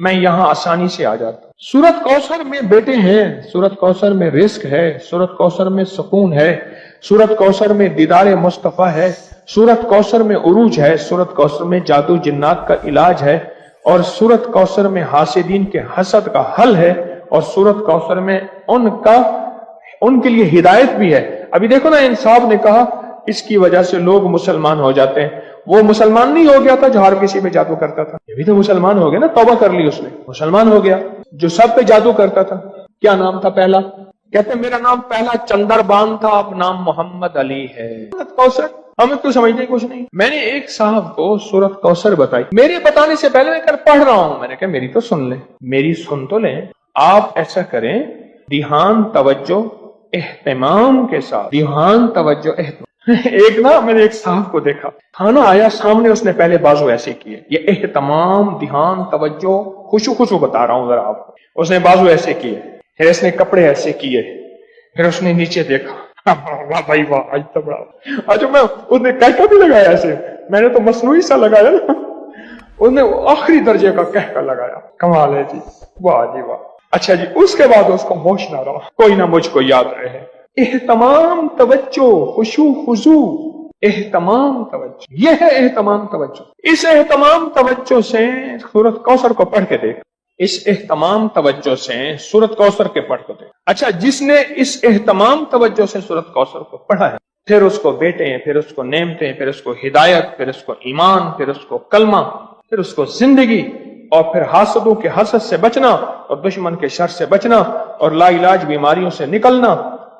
میں یہاں آسانی سے آ جاتا. سورت کوثر میں بیٹے ہیں، سورت کوثر میں رزق ہے، سورت کوثر میں سکون ہے، سورت کوثر میں دیدار مصطفیٰ ہے، سورت کوثر میں عروج ہے، سورت کوثر میں جادو جنات کا علاج ہے، اور سورت کوثر میں حاسدین کے حسد کا حل ہے، اور سورت کوثر میں ان کے لیے ہدایت بھی ہے. ابھی دیکھو نا، انصاف نے کہا اس کی وجہ سے لوگ مسلمان ہو جاتے ہیں. وہ مسلمان نہیں ہو گیا تھا جو ہر کسی پہ جادو کرتا تھا، یہ بھی تو مسلمان ہو گیا نا، توبہ کر لی اس نے، مسلمان ہو گیا. جو سب پہ جادو کرتا تھا، کیا نام تھا پہلا؟ کہتے ہیں میرا نام پہلا چندر بان تھا، اب نام محمد علی ہے. سورت کوثر ہمیں تو سمجھنے کچھ نہیں. میں نے ایک صاحب کو سورت کوثر بتائی، میرے بتانے سے پہلے میں پڑھ رہا ہوں، میں نے کہا میری تو سن لیں، میری سن تو لیں. آپ ایسا کریں، دھیان، توجہ، اہتمام کے ساتھ، دھیان، توجہ، اہتمام. ایک نا میں نے ایک صاحب کو دیکھا، کھانا آیا سامنے، اس نے پہلے بازو ایسے کیے، یہ اہتمام، دھیان، توجہ، خوشو بتا رہا ہوں ذرا آپ کو. اس نے بازو ایسے کیے، پھر اس نے کپڑے ایسے کیے، پھر اس نے نیچے دیکھا. واہ بھائی واہ، آج تو بڑا. اچھا، میں اس نے کہکا بھی لگایا ایسے، میں نے تو مصنوعی سا لگایا نا، اس نے آخری درجے کا کہکا لگایا. کمال ہے جی، واہ جی واہ. اچھا جی، اس کے بعد اس کو ہوش نہ رہا، کوئی نہ مجھ کو یاد رہے. اہتمام، توجہ، خشوع خضوع، اہتمام، توجہ، یہ ہے اہتمام توجہ. اس اہتمام توجہ سے سورت کوثر کو پڑھ کے دیکھ، اس اہتمام توجہ سے سورت کوثر کے پڑھ کے دیکھ. اچھا، جس نے اس اہتمام توجہ سے سورت کوثر کو پڑھا ہے، پھر اس کو بیٹے، پھر اس کو نعمتیں، پھر اس کو ہدایت، پھر اس کو ایمان، پھر اس کو کلمہ، پھر اس کو زندگی، اور پھر حاسدوں کے حسد سے بچنا، اور دشمن کے شر سے بچنا، اور لا علاج بیماریوں سے نکلنا،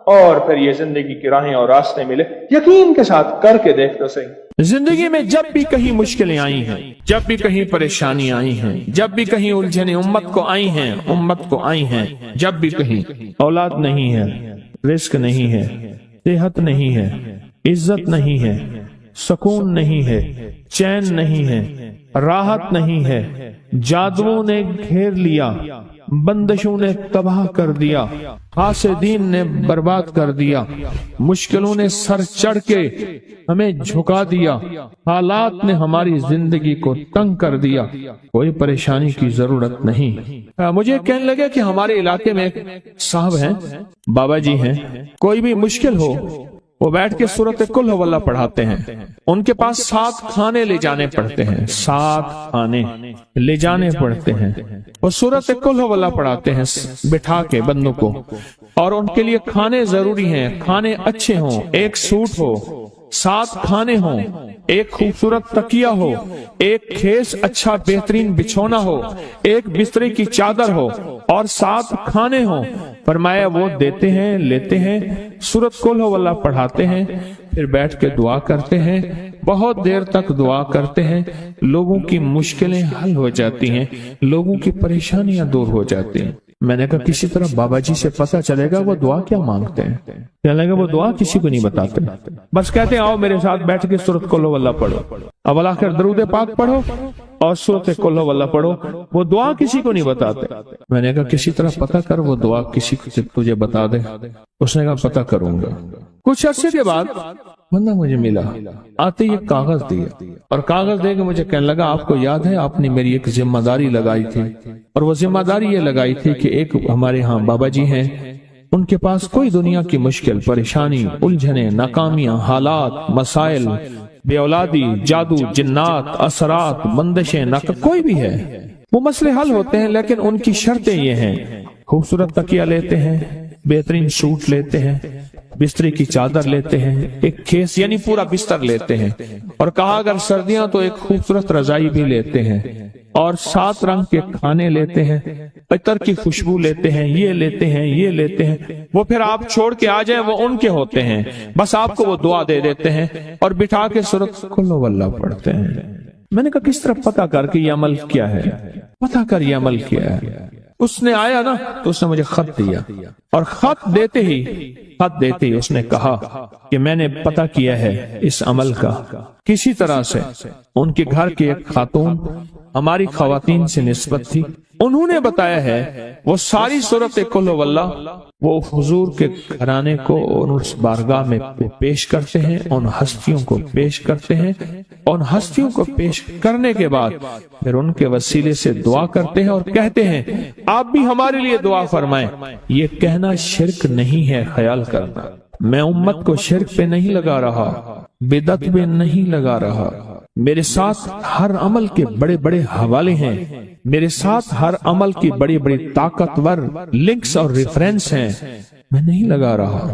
اور پھر یہ زندگی کی راہیں اور راستے ملے. یقین کے ساتھ کر کے دیکھ تو صحیح. زندگی میں جب بھی کہیں مشکلیں آئی ہیں، جب بھی کہیں پریشانی آئی ہیں، جب بھی کہیں الجھنیں امت کو آئی ہیں، جب بھی کہیں اولاد نہیں ہے، رزق نہیں ہے، صحت نہیں ہے، عزت نہیں ہے، سکون نہیں ہے، چین نہیں ہے، راحت نہیں ہے، جادوؤں نے گھیر لیا، بندشوں نے تباہ کر دیا، حاسدین نے برباد کر دیا، مشکلوں نے سر چڑھ کے ہمیں جھکا دیا، حالات نے ہماری زندگی کو تنگ کر دیا. کوئی پریشانی کی ضرورت نہیں. مجھے کہنے لگے کہ ہمارے علاقے میں ایک صاحب ہیں، بابا جی ہیں، کوئی بھی مشکل ہو وہ بیٹھ کے سورت کل ہو اللہ پڑھاتے ہیں. ان کے پاس 7 کھانے لے جانے پڑتے ہیں، 7 کھانے لے جانے پڑتے ہیں. وہ سورت کل ہو اللہ پڑھاتے ہیں بٹھا کے بندوں کو، اور ان کے لیے کھانے ضروری ہیں، کھانے اچھے ہوں، ایک سوٹ ہو، 7 کھانے ہوں، ایک خوبصورت تکیہ ہو، ایک کھیس اچھا بہترین بچھونا ہو، ایک بسترے کی چادر ہو، اور 7 کھانے ہوں. فرمایا وہ دیتے ہیں، لیتے ہیں، سورت کل ہو اللہ پڑھاتے ہیں، پھر بیٹھ کے دعا کرتے ہیں، بہت دیر تک دعا کرتے ہیں، لوگوں کی مشکلیں حل ہو جاتی ہیں، لوگوں کی پریشانیاں دور ہو جاتی ہیں. میں نے کہا کسی طرح بابا جی سے پتہ چلے گا وہ دعا کیا مانگتے ہیں. کہنے لگا وہ دعا کسی کو نہیں بتاتے، بس کہتے ہیں آؤ میرے ساتھ بیٹھ کے سورت کل ہو اللہ پڑھو، اول آخر درود پاک پڑھو اور سورت کل ہو اللہ پڑھو. وہ دعا کسی کو نہیں بتاتے. میں نے کہا کسی طرح پتہ کر وہ دعا کسی کو تجھے بتا دے. اس نے کہا پتہ کروں گا. کچھ عرصے کے بعد بندہ مجھے ملا، آتے ہی ایک کاغذ دیا، اور کاغذ دے کے مجھے کہنے لگا آپ کو یاد ہے آپ نے میری ایک ذمہ داری لگائی تھی، اور وہ ذمہ داری یہ لگائی تھی کہ ایک ہمارے ہاں بابا جی ہیں، ان کے پاس کوئی دنیا کی مشکل، پریشانی، الجھنیں، ناکامیاں، حالات، مسائل، بے اولادی، جادو، جنات، اثرات، بندشیں، کوئی بھی ہے، وہ مسئلے حل ہوتے ہیں. لیکن ان کی شرطیں یہ ہیں، خوبصورت تکیہ لیتے ہیں، بہترین سوٹ لیتے ہیں، بستری کی چادر لیتے ہیں، ایک کھیس یعنی پورا بستر لیتے ہیں، اور کہا اگر سردیاں تو ایک خوبصورت رضائی بھی لیتے ہیں، اور 7 رنگ کے کھانے لیتے ہیں، عطر کی خوشبو لیتے ہیں، یہ لیتے ہیں، یہ لیتے ہیں. وہ پھر آپ چھوڑ کے آ جائیں وہ ان کے ہوتے ہیں، بس آپ کو وہ دعا دے دیتے ہیں اور بٹھا کے سورت کل ہو اللہ پڑھتے ہیں. میں نے کہا کس طرح پتہ کر کے یہ عمل کیا ہے، پتہ کر یہ عمل کیا ہے. اس نے آیا نا تو اس نے مجھے خط دیا، اور خط دیتے ہی اس نے کہا کہ میں نے پتہ کیا ہے اس عمل کا، کسی طرح سے ان کے گھر کی ایک خاتون ہماری خواتین سے نسبت تھی، انہوں نے بتایا ہے وہ ساری صورت قل هو اللہ وہ حضور کے گھرانے کو اس بارگاہ میں پیش کرتے ہیں، ان ہستیوں کو پیش کرتے ہیں، ان ہستیوں کو پیش کرنے کے بعد پھر ان کے وسیلے سے دعا کرتے ہیں اور کہتے ہیں آپ بھی ہمارے لیے دعا فرمائیں۔ یہ کہنا شرک نہیں ہے، خیال کرنا، میں امت کو شرک پہ نہیں لگا رہا، بدعت پہ نہیں لگا رہا، میرے ساتھ ہر عمل کے بڑے بڑے حوالے ہیں، میرے ساتھ ہر عمل کی بڑی بڑی طاقتور لنکس اور ریفرنس ہیں، میں نہیں لگا رہا،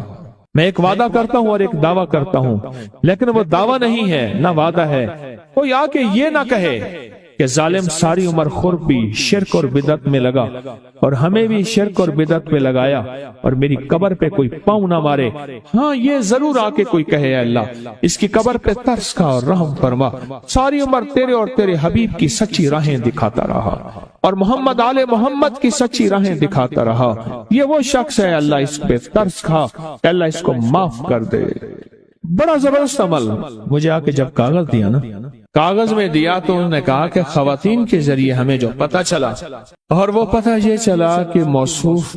میں ایک وعدہ کرتا ہوں اور ایک دعویٰ کرتا ہوں، لیکن وہ دعویٰ نہیں ہے نہ وعدہ ہے۔ کوئی آ کے یہ نہ کہے کہ ظالم ساری عمر خور بھی شرک اور بدعت میں لگا اور ہمیں بھی شرک اور بدعت پہ لگایا اور میری قبر پہ کوئی پاؤں نہ مارے۔ ہاں یہ ضرور آ کے کوئی کہے اے اللہ اس کی قبر پہ ترس کھا اور رحم فرما، ساری عمر تیرے اور تیرے حبیب کی سچی راہیں دکھاتا رہا اور محمد آل محمد کی سچی راہیں دکھاتا رہا، یہ وہ شخص ہے اللہ اس پہ ترس کھا، اللہ اس کو معاف کر دے۔ بڑا زبردست عمل۔ مجھے آ کے جب کاغذ دیا نا، کاغذ میں دیا تو انہوں نے کہا کہ خواتین کے ذریعے ہمیں جو پتہ چلا، اور وہ پتہ یہ چلا کہ موصوف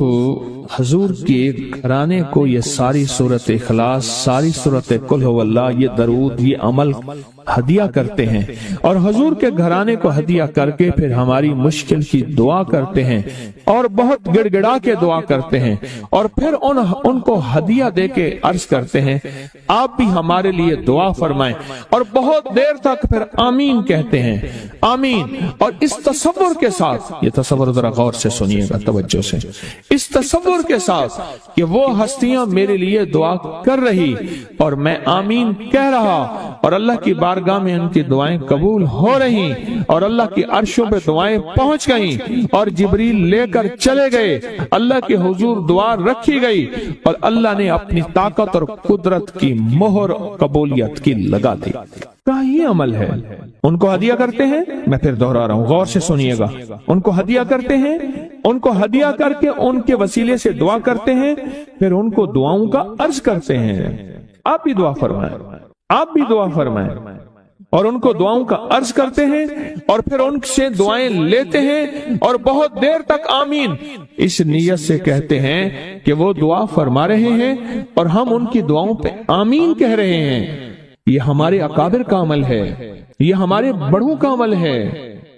حضور کے گھرانے کو یہ ساری صورت اخلاص، ساری صورت قل هو اللہ، یہ درود، یہ عمل ہدیہ کرتے ہیں اور حضور کے گھرانے کو ہدیہ کر کے پھر ہماری مشکل کی دعا کرتے ہیں اور بہت گڑ گڑا کے دعا کرتے ہیں اور پھر ان کو ہدیہ دے کے عرض کرتے ہیں آپ بھی ہمارے لیے دعا فرمائیں، اور بہت دیر تک پھر آمین کہتے ہیں، آمین۔ اور اس تصور کے ساتھ، یہ تصور ذرا غور سے سنیے گا توجہ سے، اس تصور کے ساتھ کہ وہ ہستیاں میرے لیے دعا کر رہی اور میں آمین کہہ رہا اور اللہ کی بارگاہ میں ان کی دعائیں قبول ہو رہی اور اللہ کی عرشوں پہ دعائیں پہنچ گئیں اور جبریل لے کر چلے گئے، اللہ کے حضور دعا رکھی گئی اور اللہ نے اپنی طاقت اور قدرت کی مہر قبولیت کی لگا دی۔ کیا یہ عمل ہے؟ ان کو ہدیہ کرتے ہیں، میں پھر دوہرا رہا ہوں، غور سے سنیے گا، ان کو ہدیہ کرتے ہیں، ان کو ہدیہ کر کے ان کے وسیلے سے دعا کرتے ہیں، پھر ان کو دعاؤں کا عرض کرتے ہیں آپ بھی دعا فرمائیں، آپ بھی دعا فرمائیں، اور ان کو دعاؤں کا عرض کرتے ہیں اور پھر ان سے دعائیں لیتے ہیں اور بہت دیر تک آمین اس نیت سے کہتے ہیں کہ وہ دعا فرما رہے ہیں اور ہم ان کی دعاؤں پہ آمین کہہ رہے ہیں۔ یہ ہمارے اکابر کا عمل ہے، یہ ہمارے بڑوں کا عمل ہے،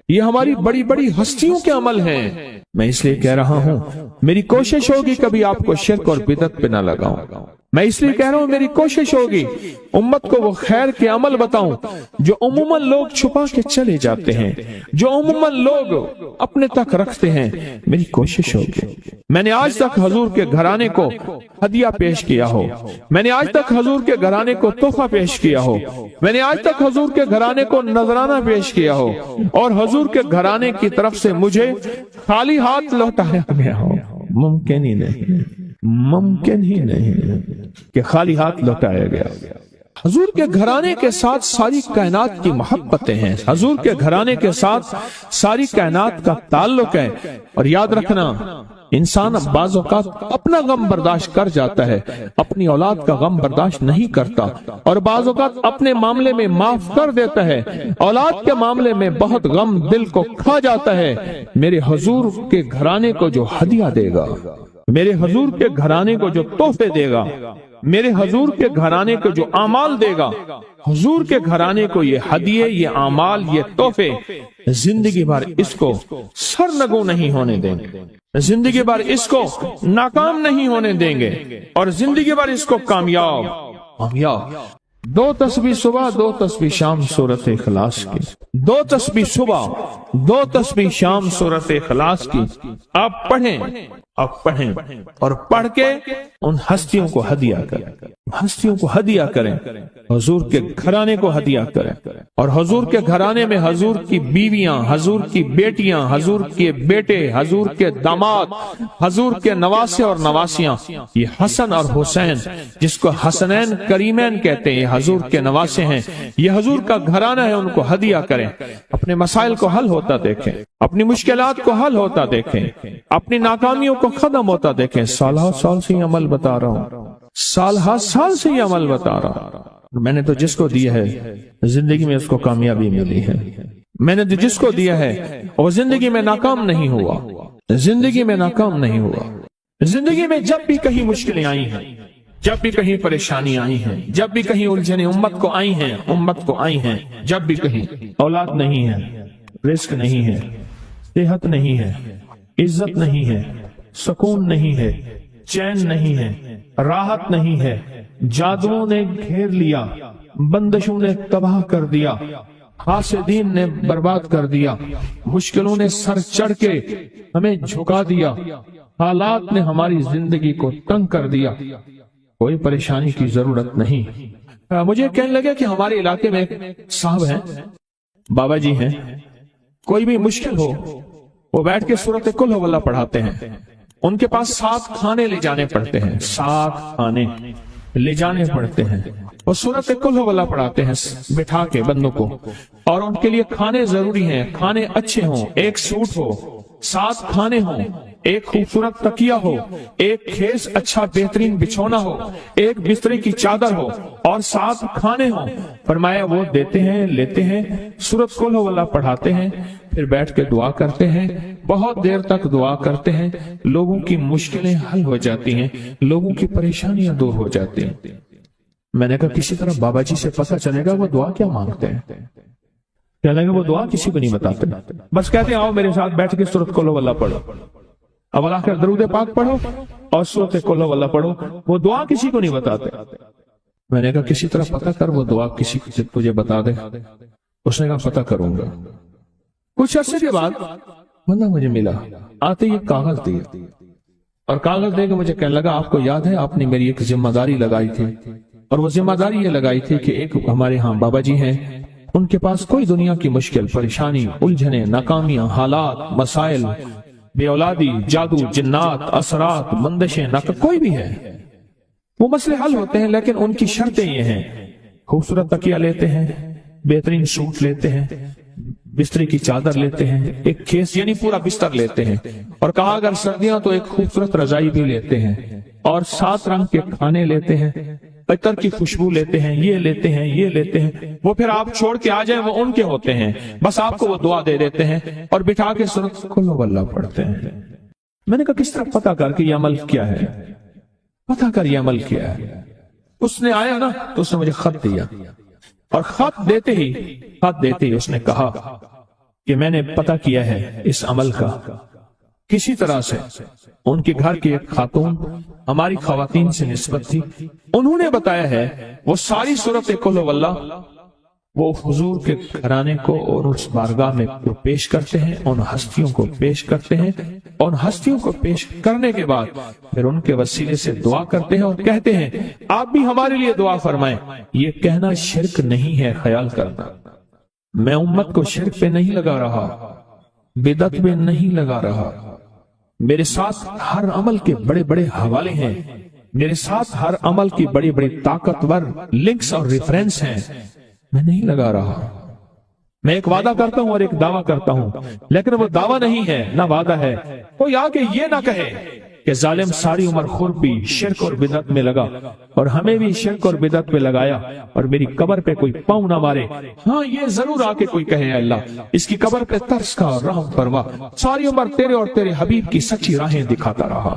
یہ ہماری بڑی بڑی ہستیوں کے عمل ہیں۔ میں اس لیے کہہ رہا ہوں میری کوشش ہوگی کبھی آپ کو شرک اور بدعت پہ نہ لگاؤں، میں اس لیے کہہ رہا ہوں میری کوشش ہوگی امت کو وہ خیر کے عمل بتاؤں جو عموماً لوگ چھپا کے چلے جاتے ہیں، جو عموماً لوگ اپنے تک رکھتے ہیں، میری کوشش ہوگی۔ میں نے آج تک حضور کے گھرانے کو ہدیہ پیش کیا ہو، میں نے آج تک حضور کے گھرانے کو تحفہ پیش کیا ہو، میں نے آج تک حضور کے گھرانے کو نذرانہ پیش کیا ہو اور حضور کے گھرانے کی طرف سے مجھے خالی ہاتھ لوٹایا گیا ہو۔ ممکن ہی نہیں، ممکن ہی نہیں کہ خالی ہاتھ لوٹایا گیا۔ حضور کے گھرانے کے ساتھ ساری کائنات کی محبتیں ہیں، حضور کے گھرانے کے ساتھ ساری کائنات کا تعلق ہے، اور یاد رکھنا انسان بعض اوقات اپنا غم برداشت کر جاتا ہے، اپنی اولاد کا غم برداشت نہیں کرتا، اور بعض اوقات اپنے معاملے میں معاف کر دیتا ہے، اولاد کے معاملے میں بہت غم دل کو کھا جاتا ہے۔ میرے حضور کے گھرانے کو جو ہدیہ دے گا، میرے حضور کے گھرانے کو جو تحفے دے گا، میرے حضور کے گھرانے کو جو اعمال دے گا، حضور کے گھرانے کو یہ ہدیے، یہ اعمال، یہ تحفے زندگی بھر اس کو سرنگوں نہیں ہونے دیں گے، زندگی بھر اس کو ناکام نہیں ہونے دیں گے، اور زندگی بھر اس کو کامیاب۔ دو تسبیح صبح، دو تسبیح شام سورت اخلاص کی، دو تسبیح صبح، دو تسبیح شام سورت اخلاص کی آپ پڑھیں، آپ پڑھیں اور پڑھ کے ان ہستیوں کو ہدیہ کریں، ہستیوں کو ہدیہ کریں، حضور کے گھرانے کو ہدیہ کریں، اور حضور کے گھرانے میں حضور کی بیویاں، حضور کی بیٹیاں، حضور کے بیٹے، حضور کے داماد، حضور کے نواسے اور نواسیاں، یہ حسن اور حسین جس کو حسنین کریمین کہتے ہیں، یہ حضور کے نواسے ہیں، یہ حضور کا گھرانہ ہے، ان کو ہدیہ کریں، اپنے مسائل کو حل ہوتا دیکھیں، اپنی مشکلات کو حل ہوتا دیکھیں، اپنی ناکامیوں کو ختم ہوتا دیکھیں۔ سال سے یہ عمل بتا رہا ہوں، سال سے یہ عمل بتا رہا ہوں، میں نے تو جس کو دیا ہے زندگی میں اس کو کامیابی ملی ہے، میں نے تو جس کو دیا ہے وہ زندگی میں ناکام نہیں ہوا، زندگی میں ناکام نہیں ہوا۔ زندگی میں جب بھی کہیں مشکلیں آئی ہیں، جب بھی کہیں پریشانی آئی ہیں، جب بھی کہیں الجھنیں امت کو آئی ہیں، جب بھی کہیں اولاد نہیں ہے، رزق نہیں ہے، صحت نہیں ہے، عزت نہیں ہے، سکون نہیں ہے، چین نہیں ہے، راحت نہیں ہے، جادوؤں نے گھیر لیا، بندشوں نے تباہ کر دیا، حاسدین نے برباد کر دیا، مشکلوں نے سر چڑھ کے ہمیں جھکا دیا، حالات نے ہماری زندگی کو تنگ کر دیا۔ کوئی پریشانی کی ضرورت نہیں۔ مجھے کہنے لگے کہ ہمارے علاقے میں ایک صاحب ہیں، بابا جی ہیں، کوئی بھی مشکل ہو وہ بیٹھ کے سورۃ قل ہو اللہ پڑھاتے ہیں۔ ان کے پاس 7 کھانے لے جانے پڑتے ہیں، 7 کھانے لے جانے پڑتے ہیں، وہ سورۃ قل ہو اللہ پڑھاتے ہیں بٹھا کے بندوں کو، اور ان کے لیے کھانے ضروری ہیں، کھانے اچھے ہوں، ایک سوٹ ہو، 7 کھانے ہوں، ایک خوبصورت تکیہ ہو، ایک خیز اچھا بہترین بچھونا ہو، ایک بسترے کی چادر ہو، اور 7 کھانے ہوں۔ فرمایا وہ دیتے ہیں، لیتے ہیں، سورۃ قل ہو اللہ پڑھاتے ہیں، پھر بیٹھ کے دعا کرتے ہیں، بہت دیر تک دعا کرتے ہیں، لوگوں کی مشکلیں حل ہو جاتی ہیں، لوگوں کی پریشانیاں دور ہو جاتی ہیں۔ میں نے کہا کسی طرح بابا جی سے پتہ چلے گا وہ دعا کیا مانگتے ہیں۔ کہنے لگے وہ دعا کسی کو نہیں بتاتے، بس کہتے ہیں آؤ میرے ساتھ بیٹھ کے سورۃ قل ہو اللہ پڑھو، اب آخر درود پاک پڑھو اور سورۃ قل ہو اللہ پڑھو، وہ دعا کسی کو نہیں بتاتے۔ میں نے کہا کسی طرح پتہ کر وہ دعا کسی کو تجھے بتا دے۔ اس نے کہا پتہ کروں گا۔ کچھ عرصے کے بعد بندہ مجھے ملا، آتے یہ کاغذ دیا، اور کاغذ دے کے مجھے کہنے لگا آپ کو یاد ہے آپ نے میری ایک ذمہ داری لگائی تھی، اور وہ ذمہ داری یہ لگائی تھی کہ ایک ہمارے ہاں بابا جی ہیں، ان کے پاس کوئی دنیا کی مشکل، پریشانی، الجھنیں، ناکامیاں، حالات، مسائل، بے اولادی، جادو، جنات، اثرات، بندشیں، کوئی بھی ہے، وہ مسئلے حل ہوتے ہیں، لیکن ان کی شرطیں یہ ہیں، خوبصورت تکیہ لیتے ہیں، بہترین سوٹ لیتے ہیں، بستری کی چادر لیتے ہیں، ایک کھیس یعنی پورا بستر لیتے ہیں، اور کہا اگر سردیاں تو ایک خوبصورت رضائی بھی لیتے ہیں، اور 7 رنگ کے کھانے لیتے ہیں، عطر کی خوشبو لیتے ہیں، یہ لیتے ہیں، یہ لیتے ہیں، وہ پھر آپ چھوڑ کے آ جائیں وہ ان کے ہوتے ہیں، بس آپ کو وہ دعا دے دیتے ہیں اور بٹھا کے سورۃ قل ہو اللہ پڑھتے ہیں۔ میں نے کہا کس طرح پتہ کر کے یہ عمل کیا ہے، پتہ کر یہ عمل کیا ہے۔ اس نے آیا نا تو اس نے مجھے خط دیا، اور خط دیتے ہی اس نے کہا کہ میں نے پتہ کیا ہے اس عمل کا، کسی طرح سے ان کے گھر کی ایک خاتون ہماری خواتین سے نسبت تھی، انہوں نے بتایا ہے وہ ساری سورۃ قل ہو اللہ وہ حضور کے گھرانے کو اور اس بارگاہ میں پیش کرتے ہیں، ان ہستیوں کو پیش کرتے ہیں، اور ہستیوں کو پیش کرنے کے بعد پھر ان کے وسیلے سے دعا کرتے ہیں اور کہتے ہیں آپ بھی ہمارے لیے دعا فرمائیں۔ یہ کہنا شرک نہیں ہے، خیال کرنا، میں امت کو شرک پہ نہیں لگا رہا، بدعت پہ نہیں لگا رہا، میرے ساتھ ہر عمل کے بڑے بڑے حوالے ہیں، میرے ساتھ ہر عمل کی بڑی بڑی طاقتور لنکس اور ریفرنس ہیں، میں نہیں لگا رہا، میں ایک وعدہ کرتا ہوں اور ایک دعویٰ کرتا ہوں، لیکن وہ دعویٰ نہیں ہے نہ وعدہ ہے۔ کوئی آ کے یہ نہ کہے کہ ظالم ساری عمر خربی شرک اور بدعت میں لگا اور ہمیں بھی شرک اور بدعت پہ لگایا اور میری قبر پہ کوئی پاؤں نہ مارے۔ ہاں یہ ضرور آ کے کوئی کہے اللہ اس کی قبر پہ ترس کھا اور رحم فرما، ساری عمر تیرے اور تیرے حبیب کی سچی راہیں دکھاتا رہا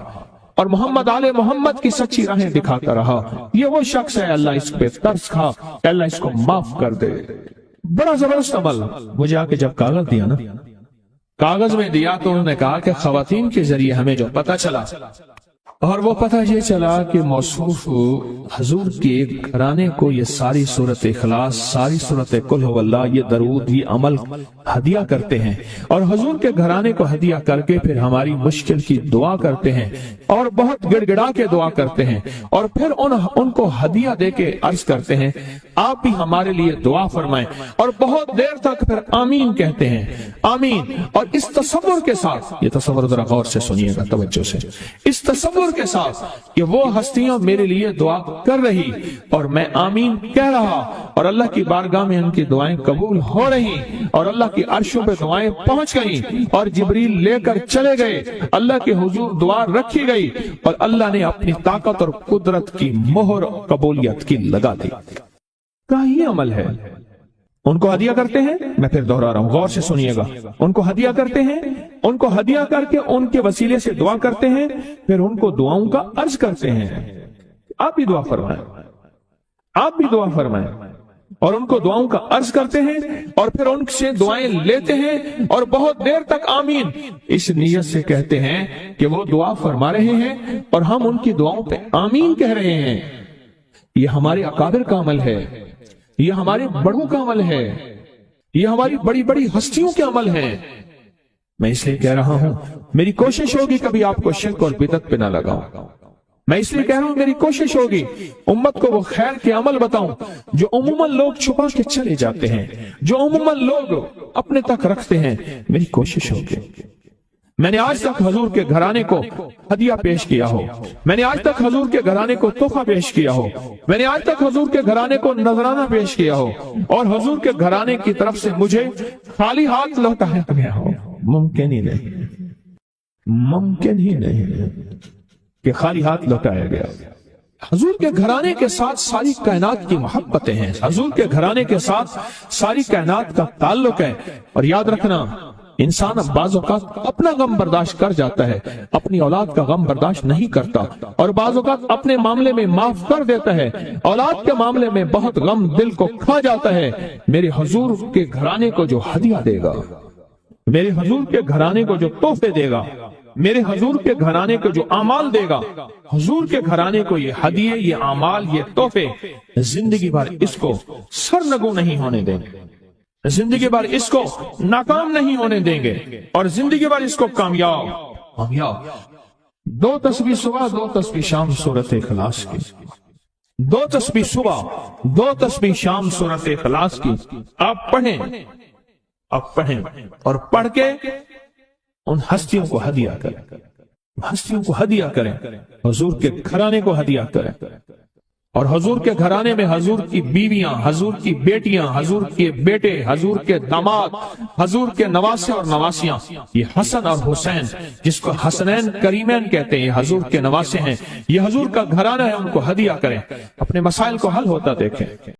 اور محمد آل محمد کی سچی راہیں دکھاتا رہا، یہ وہ شخص ہے اللہ اس پہ ترس کھا، اللہ اس کو معاف کر دے۔ بڑا زبردست عمل۔ مجھے آ کے جب کاغذ دیا نا، کاغذ میں دیا تو انہوں نے کہا کہ خواتین کے ذریعے ہمیں جو پتہ چلا، اور وہ پتہ یہ چلا کہ موصوف حضور کے گھرانے کو یہ ساری سورۃ اخلاص، ساری سورۃ قل ہو اللہ، یہ درود، یہ عمل ہدیہ کرتے ہیں، اور حضور کے گھرانے کو ہدیہ کر کے پھر ہماری مشکل کی دعا کرتے ہیں اور بہت گڑ گڑا کے دعا کرتے ہیں، اور پھر ان کو ہدیہ دے کے عرض کرتے ہیں آپ بھی ہمارے لیے دعا فرمائیں، اور بہت دیر تک پھر آمین کہتے ہیں، آمین۔ اور اس تصور کے ساتھ، یہ تصور ذرا غور سے سنیے گا توجہ سے، اس تصور کے ساتھ کہ وہ ہستیاں میرے لیے دعا کر رہی اور میں آمین کہہ رہا، اور اللہ کی بارگاہ میں ان کی دعائیں قبول ہو رہی، اور اللہ کی عرشوں پہ دعائیں پہنچ گئیں، اور جبریل لے کر چلے گئے، اللہ کے حضور دعا رکھی گئی، اور اللہ نے اپنی طاقت اور قدرت کی مہر قبولیت کی لگا دی۔ کا ہی عمل ہے. ان کو ہدیہ کرتے ہیں, میں پھر دوہرا رہا ہوں, غور سے سنیے گا, ان کو ہدیہ کرتے ہیں, ان کو ہدیہ کر کے ان کے وسیلے سے دعا کرتے ہیں, پھر ان کو دعاؤں کا عرض کرتے ہیں. آپ بھی دعا فرمائیں, آپ بھی دعا فرمائیں, اور ان کو دعاؤں کا عرض کرتے ہیں, اور پھر ان سے دعائیں لیتے ہیں, اور بہت دیر تک آمین اس نیت سے کہتے ہیں کہ وہ دعا فرما رہے ہیں اور ہم ان کی دعاؤں پہ آمین کہہ رہے ہیں. یہ ہمارے اکابر کا عمل ہے, یہ ہمارے بڑوں کا عمل ہے, یہ ہماری بڑی بڑی ہستیوں کے عمل ہیں. میں اس لیے کہہ رہا ہوں, میری کوشش ہوگی کبھی آپ کو شرک اور بدعت پہ نہ لگاؤں. میں اس لیے کہہ رہا ہوں, میری کوشش ہوگی امت کو وہ خیر کے عمل بتاؤں جو عموماً لوگ چھپا کے چلے جاتے ہیں, جو عموماً لوگ اپنے تک رکھتے ہیں. میری کوشش ہوگی. میں نے آج تک حضور کے گھرانے کو ہدیہ پیش کیا ہو, میں نے آج تک حضور کے گھرانے کو تحفہ پیش کیا ہو, میں نے آج تک حضور کے گھرانے کو نذرانہ پیش کیا ہو, اور حضور کے گھرانے کی طرف سے مجھے خالی ہاتھ لوٹایا گیا ہو. ممکن ہی نہیں, ممکن ہی نہیں کہ خالی ہاتھ لوٹایا گیا. حضور کے گھرانے کے ساتھ ساری کائنات کی محبتیں ہیں, حضور کے گھرانے کے ساتھ ساری کائنات کا تعلق ہے. اور یاد رکھنا, انسان بعض اوقات اپنا غم برداشت کر جاتا ہے, اپنی اولاد کا غم برداشت نہیں کرتا, اور بعض اوقات اپنے معاملے میں معاف کر دیتا ہے, اولاد کے معاملے میں بہت غم دل کو کھا جاتا ہے. میرے حضور کے گھرانے کو جو ہدیہ دے گا, میرے حضور کے گھرانے کو جو تحفے دے گا, میرے حضور کے گھرانے کو جو اعمال دے گا, حضور کے گھرانے کو یہ ہدیے, یہ اعمال, یہ تحفے زندگی بھر اس کو سرنگو نہیں ہونے دیں گے, زندگی بھر اس کو ناکام نہیں ہونے دیں گے, اور زندگی بھر اس کو کامیاب. 2 تسبیح صبح, 2 تسبیح شام سورۃ اخلاص کی, 2 تسبیح صبح, 2 تسبیح شام سورۃ اخلاص کی آپ پڑھیں, آپ پڑھیں, اور پڑھ کے ان ہستیوں کو ہدیہ کریں, ہستیوں کو ہدیہ کریں, حضور کے گھرانے کو ہدیہ کریں. اور حضور کے گھرانے میں حضور کی بیویاں, حضور کی بیٹیاں, حضور کے بیٹے, حضور کے داماد, حضور کے نواسے اور نواسیاں, یہ حسن اور حسین جس کو حسنین کریمین کہتے ہیں, یہ حضور کے نواسے ہیں, یہ حضور کا گھرانہ ہے, ان کو ہدیہ کریں, اپنے مسائل کو حل ہوتا دیکھیں.